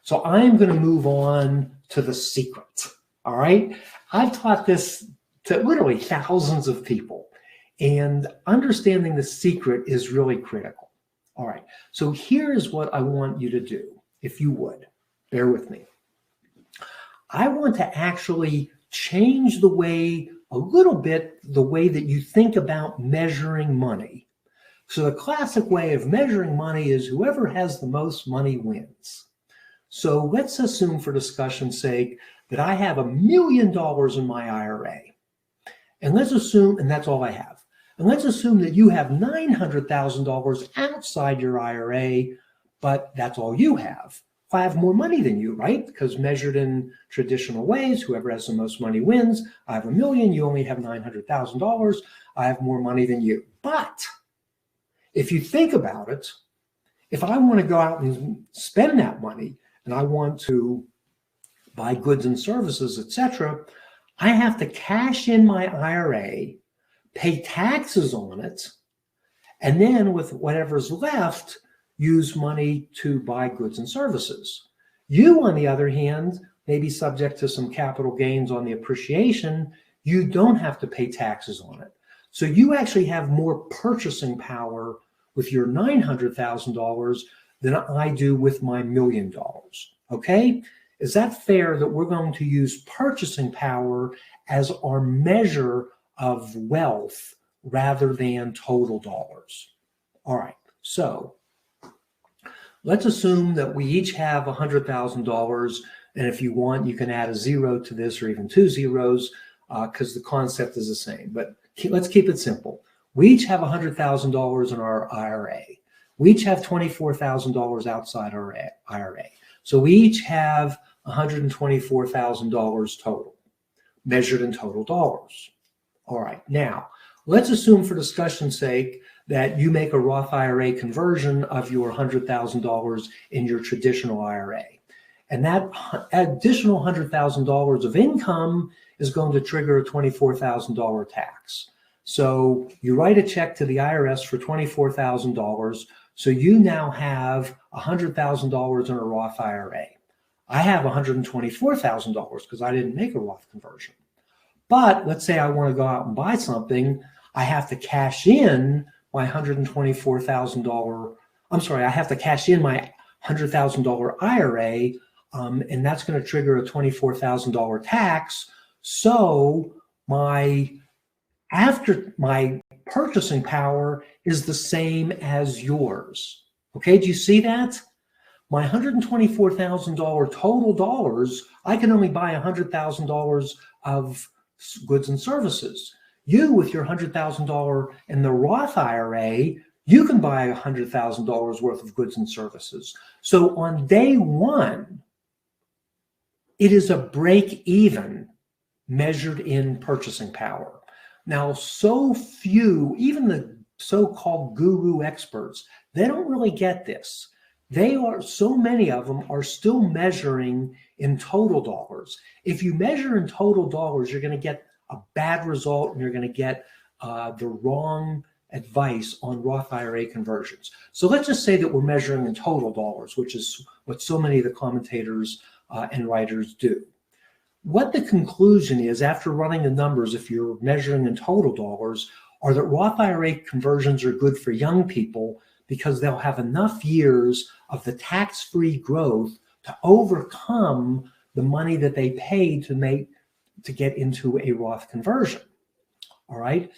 So I'm going to move on to the secret. All right. I've taught this to literally thousands of people, and understanding the secret is really critical. All right. So here's what I want you to do, if you would. Bear with me. I want to actually change the way, a little bit, the way that you think about measuring money. So the classic way of measuring money is whoever has the most money wins. So let's assume, for discussion's sake, that I have $1 million in my IRA. And let's assume, and that's all I have. And let's assume that you have $900,000 outside your IRA, but that's all you have. I have more money than you, right? Because measured in traditional ways, whoever has the most money wins. I have $1 million, you only have $900,000. I have more money than you. But if you think about it, if I want to go out and spend that money and I want to buy goods and services, etc., I have to cash in my IRA, pay taxes on it, and then with whatever's left, use money to buy goods and services. You, on the other hand, may be subject to some capital gains on the appreciation. You don't have to pay taxes on it. So you actually have more purchasing power with your $900,000 than I do with my $1 million. Okay? Is that fair that we're going to use purchasing power as our measure of wealth rather than total dollars? All right. So let's assume that we each have $100,000, and if you want, you can add a zero to this, or even two zeros, because the concept is the same. But let's keep it simple. We each have $100,000 in our IRA. We each have $24,000 outside our IRA. So we each have $124,000 total, measured in total dollars. All right. Now, let's assume, for discussion's sake, that you make a Roth IRA conversion of your $100,000 in your traditional IRA. And that additional $100,000 of income is going to trigger a $24,000 tax. So you write a check to the IRS for $24,000. So you now have $100,000 in a Roth IRA. I have $124,000 because I didn't make a Roth conversion. But let's say I want to go out and buy something. I have to cash in my $124,000. I'm sorry, I have to cash in my $100,000 IRA, and that's going to trigger a $24,000 tax. So my purchasing power is the same as yours. Okay, do you see that? My $124,000 total dollars, I can only buy $100,000 of goods and services. You, with your $100,000 in the Roth IRA, you can buy $100,000 worth of goods and services. So on day one, it is a break even measured in purchasing power. Now, so few, even the so-called guru experts, they don't really get this. So many of them are still measuring in total dollars. If you measure in total dollars, you're going to get a bad result, and you're going to get the wrong advice on Roth IRA conversions. So let's just say that we're measuring in total dollars, which is what so many of the commentators and writers do. What the conclusion is, after running the numbers, if you're measuring in total dollars, are that Roth IRA conversions are good for young people because they'll have enough years of the tax-free growth to overcome the money that they paid to get into a Roth conversion. All right.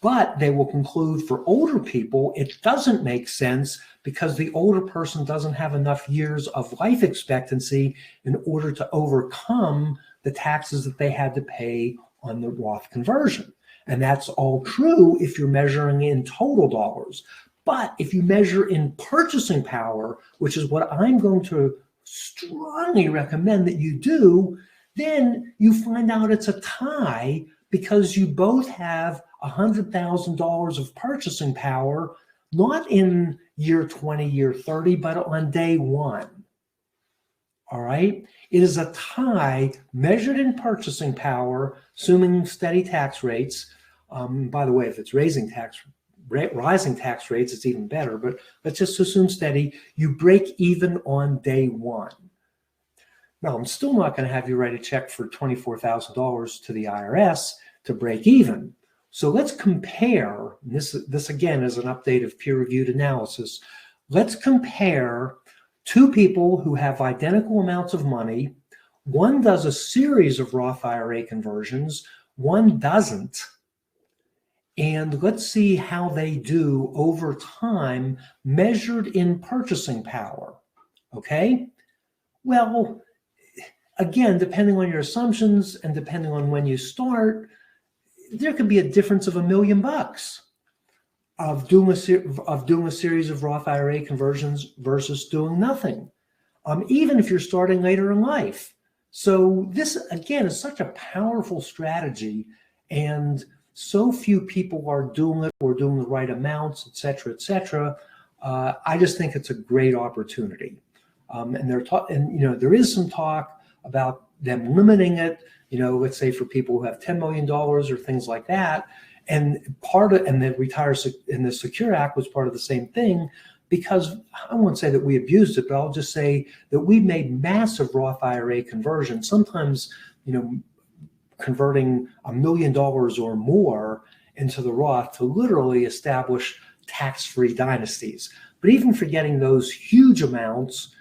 But they will conclude for older people, it doesn't make sense because the older person doesn't have enough years of life expectancy in order to overcome the taxes that they had to pay on the Roth conversion. And that's all true if you're measuring in total dollars. But if you measure in purchasing power, which is what I'm going to strongly recommend that you do, then you find out it's a tie because you both have $100,000 of purchasing power, not in year 20, year 30, but on day one. All right. It is a tie measured in purchasing power, assuming steady tax rates. By the way, if it's rising tax rates, it's even better. But let's just assume steady. You break even on day one. Now, I'm still not going to have you write a check for $24,000 to the IRS to break even. So let's compare, and this again is an update of peer-reviewed analysis. Let's compare two people who have identical amounts of money. One does a series of Roth IRA conversions, one doesn't. And let's see how they do over time measured in purchasing power. Okay? Well, again, depending on your assumptions and depending on when you start, there could be a difference of $1 million of doing a series of Roth IRA conversions versus doing nothing, even if you're starting later in life. So this, again, is such a powerful strategy, and so few people are doing it or doing the right amounts, et cetera, et cetera. I just think it's a great opportunity. And there is some talk about them limiting it, let's say for people who have $10 million or things like that. And the Secure Act was part of the same thing, because I won't say that we abused it, but I'll just say that we made massive Roth IRA conversions, sometimes, converting $1 million or more into the Roth to literally establish tax-free dynasties. But even forgetting those huge amounts,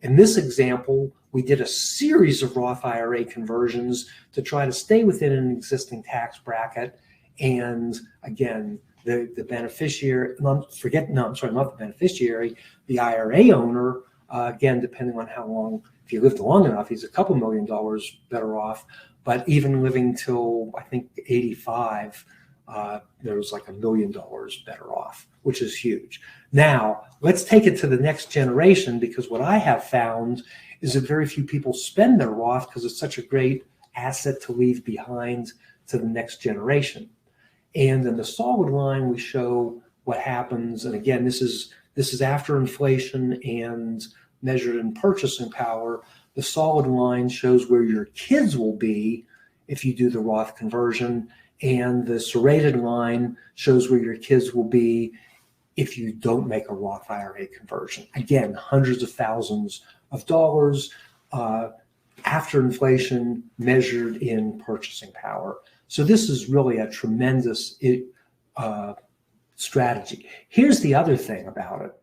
in this example, we did a series of Roth IRA conversions to try to stay within an existing tax bracket. And again, the beneficiary, not the beneficiary, the IRA owner, again, depending on how long, if he lived long enough, he's a couple $1 million better off. But even living till, I think, 85, there was like $1 million better off, which is huge. Now, let's take it to the next generation, because what I have found is that very few people spend their Roth because it's such a great asset to leave behind to the next generation. And in the solid line, we show what happens. And again, this is after inflation and measured in purchasing power. The solid line shows where your kids will be if you do the Roth conversion, and the serrated line shows where your kids will be if you don't make a Roth IRA conversion. Again, hundreds of thousands of dollars after inflation measured in purchasing power. So this is really a tremendous strategy. Here's the other thing about it.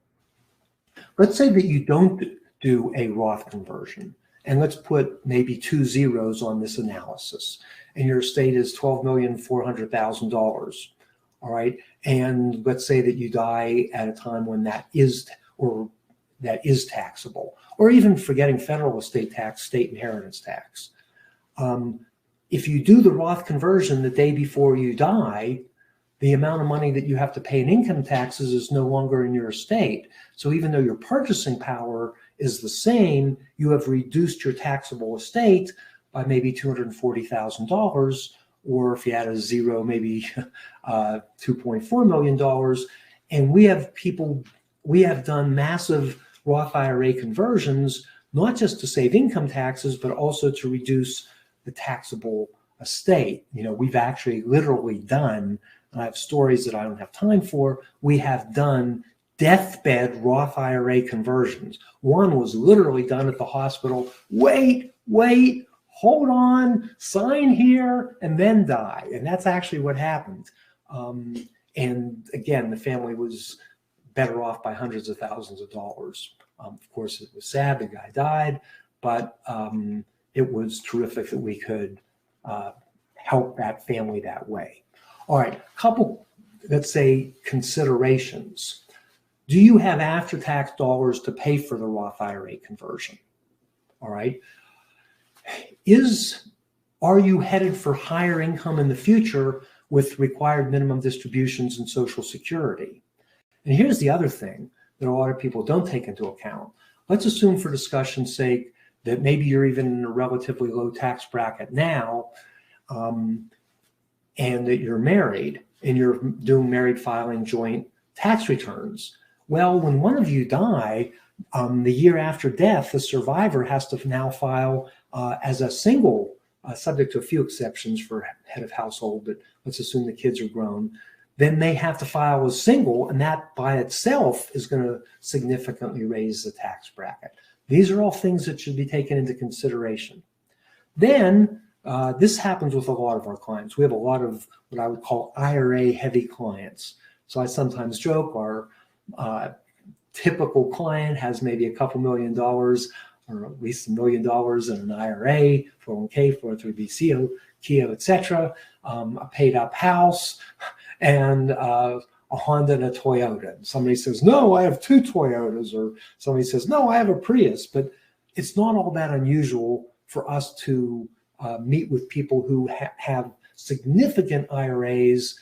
Let's say that you don't do a Roth conversion, and let's put maybe 2 zeros on this analysis, and your estate is $12,400,000. All right, and let's say that you die at a time when that is taxable, or even forgetting federal estate tax, state inheritance tax. If you do the Roth conversion the day before you die, the amount of money that you have to pay in income taxes is no longer in your estate. So even though your purchasing power is the same, you have reduced your taxable estate by maybe $240,000, or if you add a zero, maybe $2.4 million. And we have done massive Roth IRA conversions, not just to save income taxes, but also to reduce the taxable estate. We've actually literally done, and I have stories that I don't have time for, we have done deathbed Roth IRA conversions. One was literally done at the hospital. Wait, hold on, sign here, and then die. And that's actually what happened. And again, the family was better off by hundreds of thousands of dollars. Of course, it was sad, the guy died, but it was terrific that we could help that family that way. All right, a couple, let's say, considerations. Do you have after-tax dollars to pay for the Roth IRA conversion? All right. Are you headed for higher income in the future with required minimum distributions and Social Security? And here's the other thing that a lot of people don't take into account. Let's assume, for discussion's sake, that maybe you're even in a relatively low tax bracket now, and that you're married and you're doing married filing joint tax returns. Well, when one of you die, the year after death, the survivor has to now file as a single, subject to a few exceptions for head of household, but let's assume the kids are grown. Then they have to file as single, and that by itself is going to significantly raise the tax bracket. These are all things that should be taken into consideration. Then this happens with a lot of our clients. We have a lot of what I would call IRA heavy clients. So I sometimes joke our typical client has maybe a couple $1 million or at least $1 million in an IRA, 401k, 403b, Kia, etc., a paid up house, and a Honda and a Toyota. And somebody says, no, I have 2 Toyotas, or somebody says, no, I have a Prius. But it's not all that unusual for us to meet with people who have significant IRAs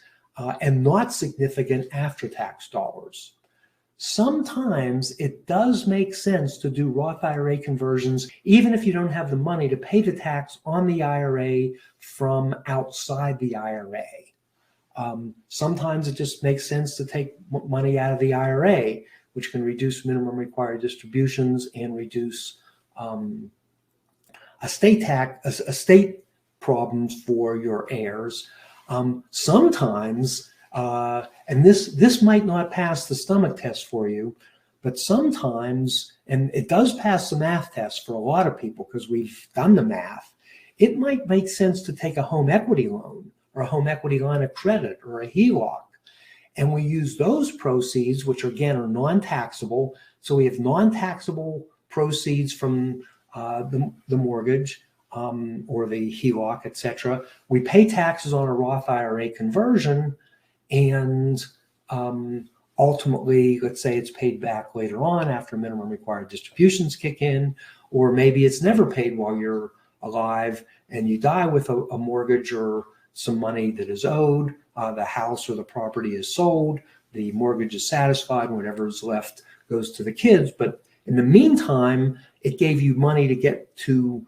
and not significant after-tax dollars. Sometimes it does make sense to do Roth IRA conversions, even if you don't have the money to pay the tax on the IRA from outside the IRA. Sometimes it just makes sense to take money out of the IRA, which can reduce minimum required distributions and reduce estate problems for your heirs. Sometimes, and this might not pass the stomach test for you, but sometimes, and it does pass the math test for a lot of people because we've done the math, it might make sense to take a home equity loan or a home equity line of credit or a HELOC. And we use those proceeds, which again are non-taxable. So we have non-taxable proceeds from the mortgage or the HELOC, etc. We pay taxes on a Roth IRA conversion, and ultimately, let's say it's paid back later on after minimum required distributions kick in, or maybe it's never paid while you're alive and you die with a mortgage or some money that is owed. The house or the property is sold, the mortgage is satisfied, and whatever is left goes to the kids. But in the meantime, it gave you money to get to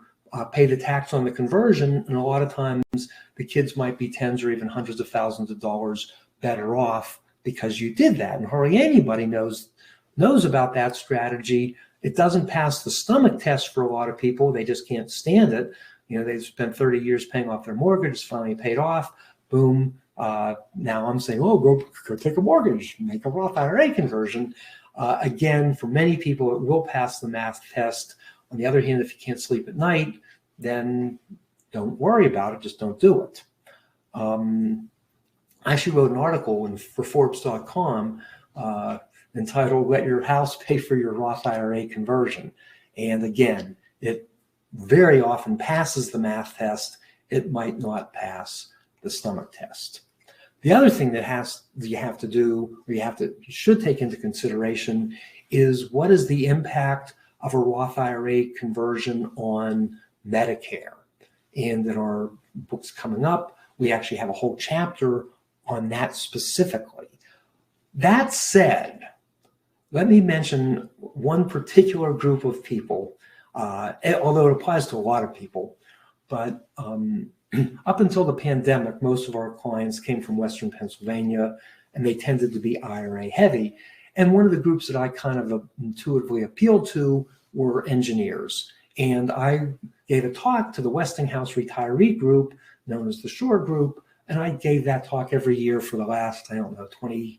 pay the tax on the conversion, and a lot of times the kids might be tens or even hundreds of thousands of dollars better off because you did that. And hardly anybody knows about that strategy. It doesn't pass the stomach test for a lot of people. They just can't stand it. You know, they've spent 30 years paying off their mortgage, it's finally paid off, boom. Now I'm saying, oh, go take a mortgage, make a Roth IRA conversion. Again, for many people, it will pass the math test. On the other hand, if you can't sleep at night, then don't worry about it, just don't do it. I actually wrote an article for Forbes.com entitled "Let Your House Pay for Your Roth IRA Conversion." And again, it very often passes the math test. It might not pass the stomach test. The other thing that you have to do, or you should take into consideration, is what is the impact of a Roth IRA conversion on Medicare. And in our books coming up, we actually have a whole chapter on that specifically. That said, let me mention one particular group of people, although it applies to a lot of people, but up until the pandemic, most of our clients came from Western Pennsylvania, and they tended to be IRA heavy. And one of the groups that I kind of intuitively appealed to were engineers. And I gave a talk to the Westinghouse retiree group, known as the Shore Group, and I gave that talk every year for the last, 20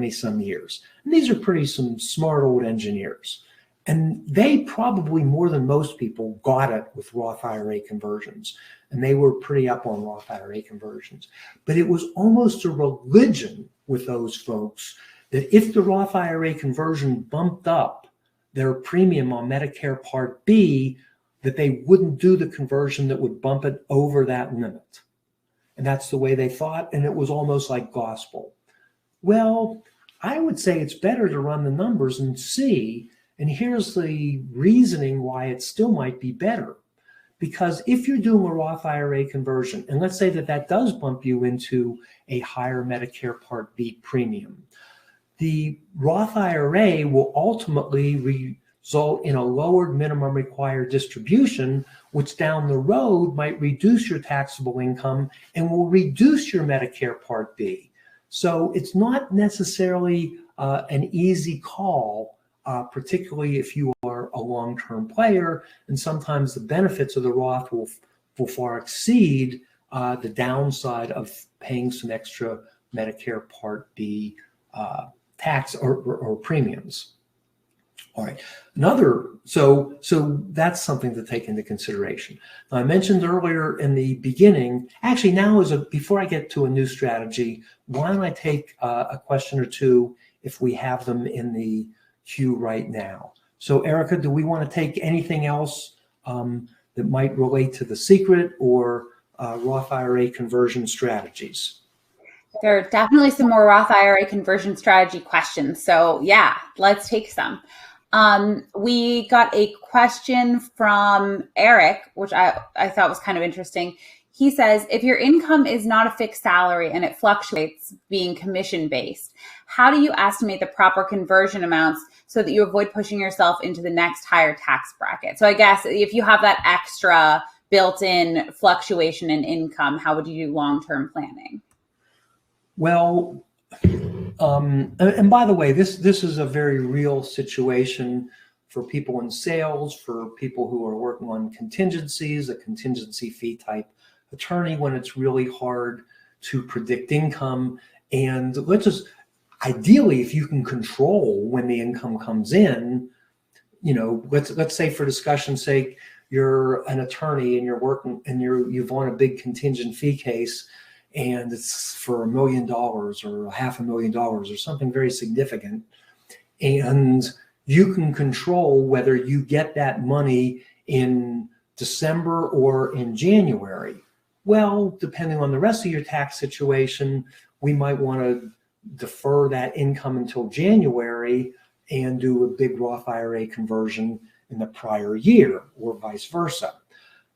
some years. And these are some smart old engineers. And they probably, more than most people, got it with Roth IRA conversions. And they were pretty up on Roth IRA conversions. But it was almost a religion with those folks that if the Roth IRA conversion bumped up their premium on Medicare Part B, that they wouldn't do the conversion that would bump it over that limit. And that's the way they thought, and it was almost like gospel. Well, I would say it's better to run the numbers and see, and here's the reasoning why it still might be better. Because if you're doing a Roth IRA conversion, and let's say that does bump you into a higher Medicare Part B premium, the Roth IRA will ultimately result in a lowered minimum required distribution, which down the road might reduce your taxable income and will reduce your Medicare Part B. So it's not necessarily an easy call, particularly if you are a long-term player, and sometimes the benefits of the Roth will far exceed the downside of paying some extra Medicare Part B tax or premiums. All right. So that's something to take into consideration. Now, I mentioned earlier in the beginning, actually now before I get to a new strategy, why don't I take a question or two if we have them in the queue right now. So Erica, do we want to take anything else that might relate to the secret or Roth IRA conversion strategies? There are definitely some more Roth IRA conversion strategy questions. So yeah, let's take some. We got a question from Eric, which I thought was kind of interesting. He says, if your income is not a fixed salary and it fluctuates being commission-based, how do you estimate the proper conversion amounts so that you avoid pushing yourself into the next higher tax bracket? So I guess if you have that extra built-in fluctuation in income, how would you do long-term planning? Well, and by the way, this is a very real situation for people in sales, for people who are working on contingencies, a contingency fee type attorney, when it's really hard to predict income. And ideally, if you can control when the income comes in, let's say for discussion's sake, you're an attorney and you're working and you've won a big contingent fee case, and it's for $1 million or $500,000 or something very significant. And you can control whether you get that money in December or in January. Well, depending on the rest of your tax situation, we might want to defer that income until January and do a big Roth IRA conversion in the prior year, or vice versa.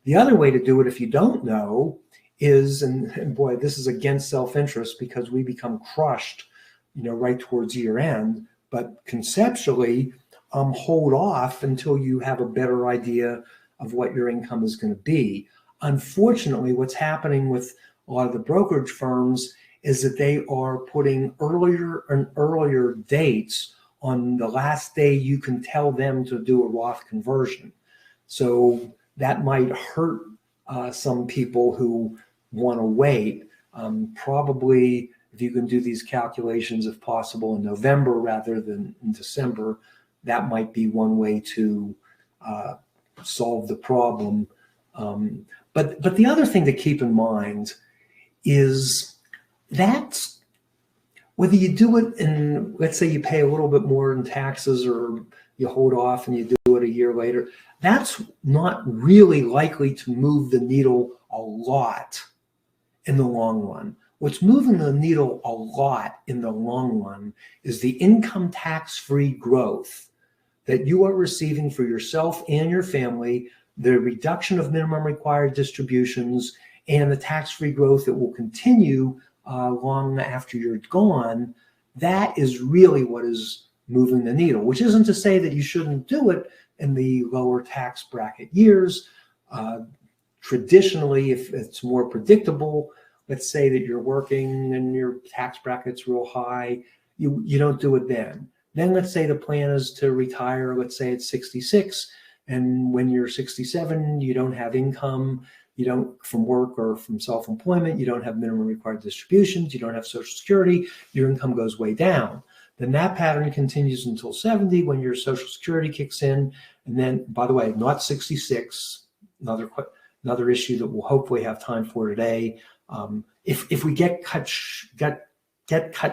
The other way to do it, if you don't know, is, and boy, this is against self-interest because we become crushed, right towards year end. But conceptually, hold off until you have a better idea of what your income is going to be. Unfortunately, what's happening with a lot of the brokerage firms is that they are putting earlier and earlier dates on the last day you can tell them to do a Roth conversion. So that might hurt some people who want to wait. Probably if you can do these calculations, if possible, in November rather than in December, that might be one way to solve the problem. But the other thing to keep in mind is that whether you do it in, let's say you pay a little bit more in taxes or you hold off and you do it a year later, that's not really likely to move the needle a lot in the long run. What's moving the needle a lot in the long run is the income tax-free growth that you are receiving for yourself and your family, the reduction of minimum required distributions, and the tax-free growth that will continue long after you're gone. That is really what is moving the needle, which isn't to say that you shouldn't do it in the lower tax bracket years. Traditionally, if it's more predictable, let's say that you're working and your tax bracket's real high, you don't do it then. Then let's say the plan is to retire, let's say at 66, and when you're 67, you don't have income, you don't from work or from self-employment, you don't have minimum required distributions, you don't have Social Security, your income goes way down. Then that pattern continues until 70 when your Social Security kicks in. And then, by the way, not 66, another issue that we'll hopefully have time for today. If we get cut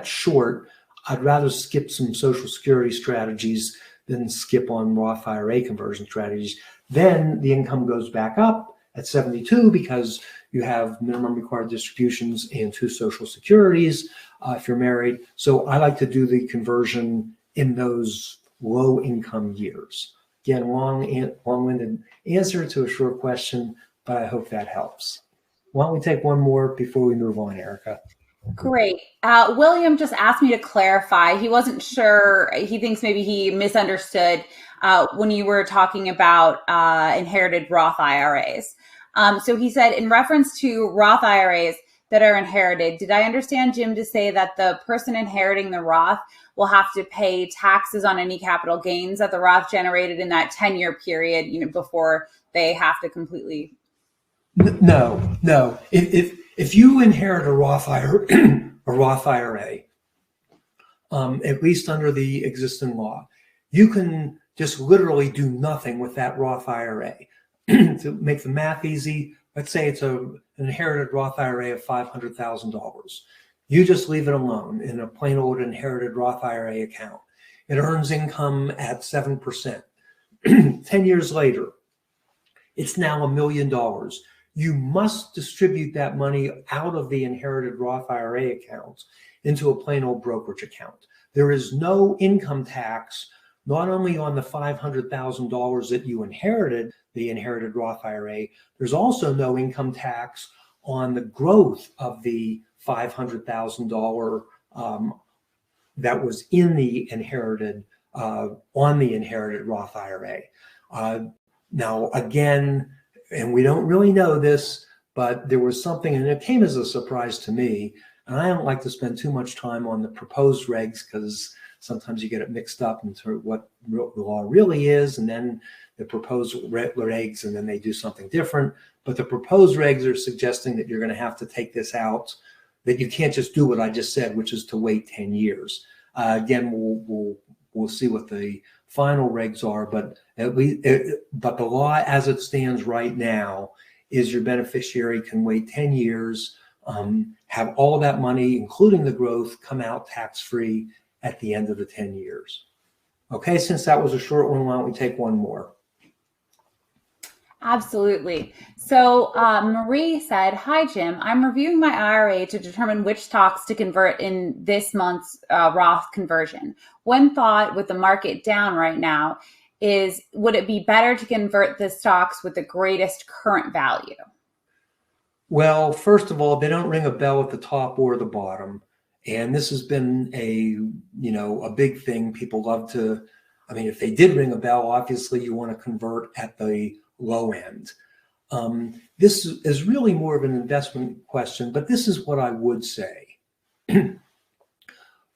short, I'd rather skip some Social Security strategies than skip on Roth IRA conversion strategies. Then the income goes back up at 72 because you have minimum required distributions and 2 Social Securities if you're married. So I like to do the conversion in those low income years. Again, long-winded answer to a short question, but I hope that helps. Why don't we take one more before we move on, Erica? Great. William just asked me to clarify. He wasn't sure. He thinks maybe he misunderstood when you were talking about inherited Roth IRAs. So he said, in reference to Roth IRAs that are inherited, did I understand Jim to say that the person inheriting the Roth will have to pay taxes on any capital gains that the Roth generated in that 10-year period, before they have to completely? No. If you inherit a Roth IRA, at least under the existing law, you can just literally do nothing with that Roth IRA. To make the math easy, let's say it's an inherited Roth IRA of $500,000. You just leave it alone in a plain old inherited Roth IRA account. It earns income at 7%. 10 years later, it's now $1 million. You must distribute that money out of the inherited Roth IRA account into a plain old brokerage account. There is no income tax, not only on the $500,000 that you inherited, the inherited Roth IRA, there's also no income tax on the growth of the $500,000 that was in the inherited, on the inherited Roth IRA. Now, again, and we don't really know this, but there was something, and it came as a surprise to me, and I don't like to spend too much time on the proposed regs because sometimes you get it mixed up into what the law really is, and then the proposed regs, and then they do something different. But the proposed regs are suggesting that you're going to have to take this out, that you can't just do what I just said, which is to wait 10 years. Again, we'll see what the final regs are, but but the law as it stands right now is your beneficiary can wait 10 years, have all that money, including the growth, come out tax-free at the end of the 10 years. Okay, since that was a short one, why don't we take one more? Absolutely. So Marie said, "Hi, Jim. I'm reviewing my IRA to determine which stocks to convert in this month's Roth conversion. One thought with the market down right now is, would it be better to convert the stocks with the greatest current value?" Well, first of all, they don't ring a bell at the top or the bottom. And this has been a big thing. People love to, I mean, if they did ring a bell, obviously you want to convert at the low end. This is really more of an investment question, but this is what I would say.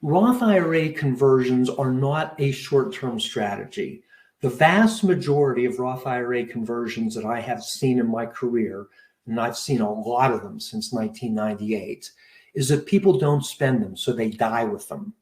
Roth IRA conversions are not a short-term strategy. The vast majority of Roth IRA conversions that I have seen in my career, and I've seen a lot of them since 1998, is that people don't spend them, so they die with them.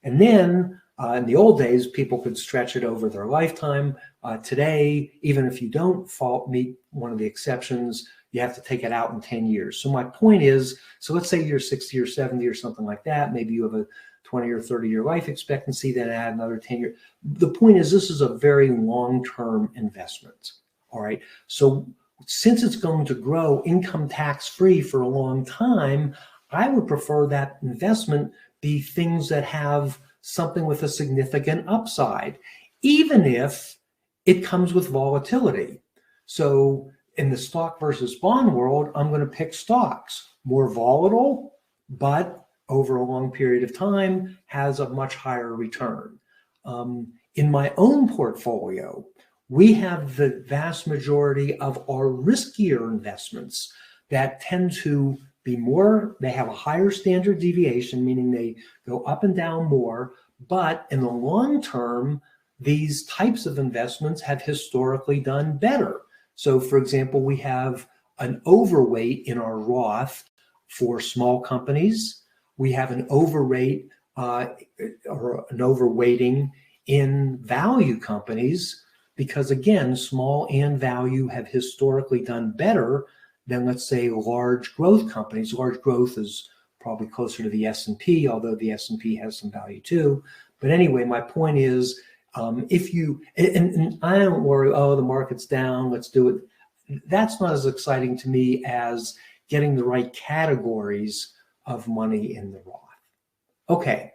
And then in the old days, people could stretch it over their lifetime. Today, even if you don't meet one of the exceptions, you have to take it out in 10 years. So my point is, so let's say you're 60 or 70 or something like that. Maybe you have a 20 or 30-year life expectancy, then add another 10 years. The point is, this is a very long-term investment, all right? So since it's going to grow income tax-free for a long time, I would prefer that investment be things that have something with a significant upside, even if it comes with volatility. So in the stock versus bond world, I'm going to pick stocks, more volatile, but over a long period of time has a much higher return. In my own portfolio, we have the vast majority of our riskier investments that tend to be more, they have a higher standard deviation, meaning they go up and down more, but in the long term, these types of investments have historically done better. So for example, we have an overweight in our Roth for small companies. We have an overweight or an overweighting in value companies, because again, small and value have historically done better than, let's say, large growth companies. Large growth is probably closer to the S&P, although the S&P has some value too. But anyway, my point is, if you, and I don't worry, oh, the market's down, let's do it. That's not as exciting to me as getting the right categories of money in the Roth. Okay.